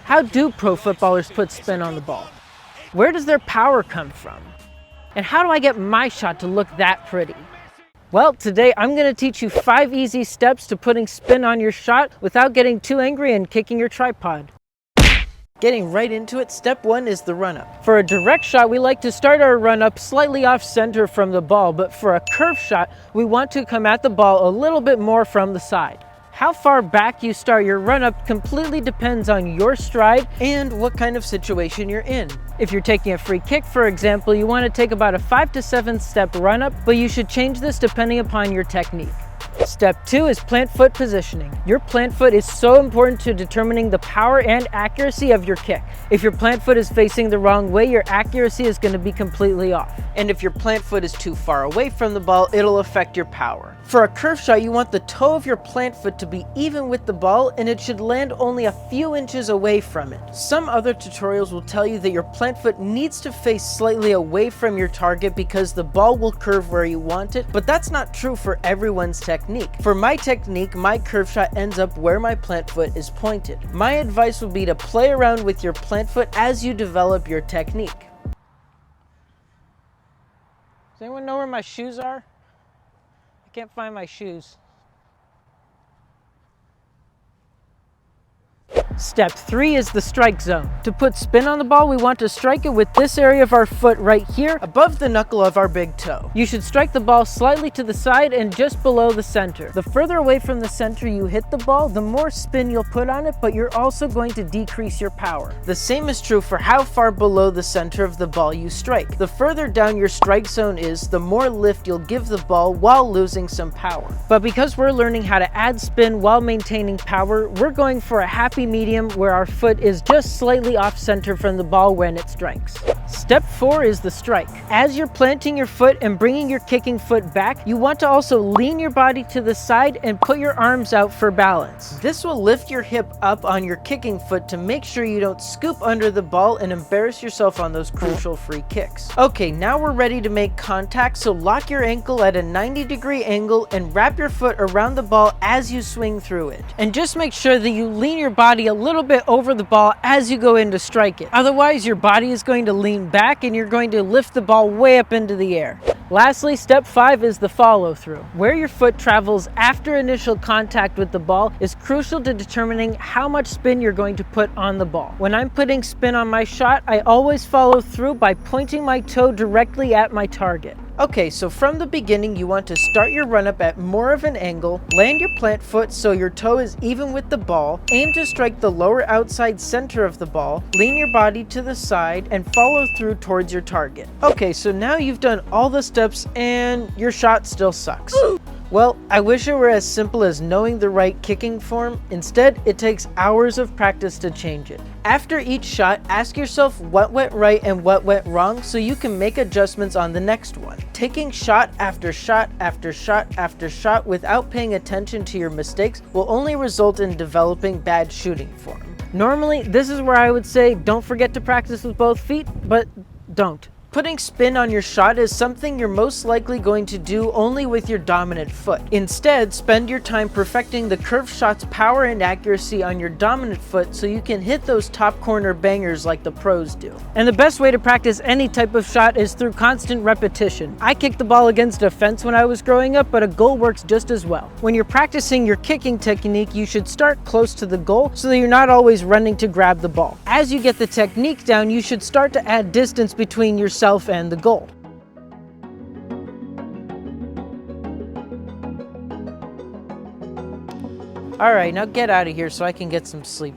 How do pro footballers put spin on the ball? Where does their power come from? And how do I get my shot to look that pretty? Well, today I'm going to teach you 5 easy steps to putting spin on your shot without getting too angry and kicking your tripod. Getting right into it, step 1 is the run-up. For a direct shot, we like to start our run-up slightly off center from the ball, but for a curve shot, we want to come at the ball a little bit more from the side. How far back you start your run-up completely depends on your stride and what kind of situation you're in. If you're taking a free kick, for example, you want to take about a 5 to 7 step run-up, but you should change this depending upon your technique. Step 2 is plant foot positioning. Your plant foot is so important to determining the power and accuracy of your kick. If your plant foot is facing the wrong way, your accuracy is going to be completely off. And if your plant foot is too far away from the ball, it'll affect your power. For a curve shot, you want the toe of your plant foot to be even with the ball, and it should land only a few inches away from it. Some other tutorials will tell you that your plant foot needs to face slightly away from your target because the ball will curve where you want it, but that's not true for everyone's technique. For my technique, my curve shot ends up where my plant foot is pointed. My advice would be to play around with your plant foot as you develop your technique. Does anyone know where my shoes are? I can't find my shoes. Step 3 is the strike zone. To put spin on the ball, we want to strike it with this area of our foot right here, above the knuckle of our big toe. You should strike the ball slightly to the side and just below the center. The further away from the center you hit the ball, the more spin you'll put on it, but you're also going to decrease your power. The same is true for how far below the center of the ball you strike. The further down your strike zone is, the more lift you'll give the ball while losing some power. But because we're learning how to add spin while maintaining power, we're going for a happy medium where our foot is just slightly off center from the ball when it strikes. Step 4 is the strike. As you're planting your foot and bringing your kicking foot back, you want to also lean your body to the side and put your arms out for balance. This will lift your hip up on your kicking foot to make sure you don't scoop under the ball and embarrass yourself on those crucial free kicks. Okay, now we're ready to make contact, so lock your ankle at a 90-degree angle and wrap your foot around the ball as you swing through it. And just make sure that you lean your body a little bit over the ball as you go in to strike it. Otherwise, your body is going to lean back and you're going to lift the ball way up into the air. Lastly, step 5 is the follow through. Where your foot travels after initial contact with the ball is crucial to determining how much spin you're going to put on the ball. When I'm putting spin on my shot, I always follow through by pointing my toe directly at my target. Okay, so from the beginning, you want to start your run-up at more of an angle, land your plant foot so your toe is even with the ball, aim to strike the lower outside center of the ball, lean your body to the side, and follow through towards your target. Okay, so now you've done all the steps and your shot still sucks. Well, I wish it were as simple as knowing the right kicking form. Instead, it takes hours of practice to change it. After each shot, ask yourself what went right and what went wrong so you can make adjustments on the next one. Taking shot after shot after shot after shot without paying attention to your mistakes will only result in developing bad shooting form. Normally, this is where I would say don't forget to practice with both feet, but don't. Putting spin on your shot is something you're most likely going to do only with your dominant foot. Instead, spend your time perfecting the curved shot's power and accuracy on your dominant foot so you can hit those top corner bangers like the pros do. And the best way to practice any type of shot is through constant repetition. I kicked the ball against a fence when I was growing up, but a goal works just as well. When you're practicing your kicking technique, you should start close to the goal so that you're not always running to grab the ball. As you get the technique down, you should start to add distance between yourself and the goal. All right, now get out of here so I can get some sleep.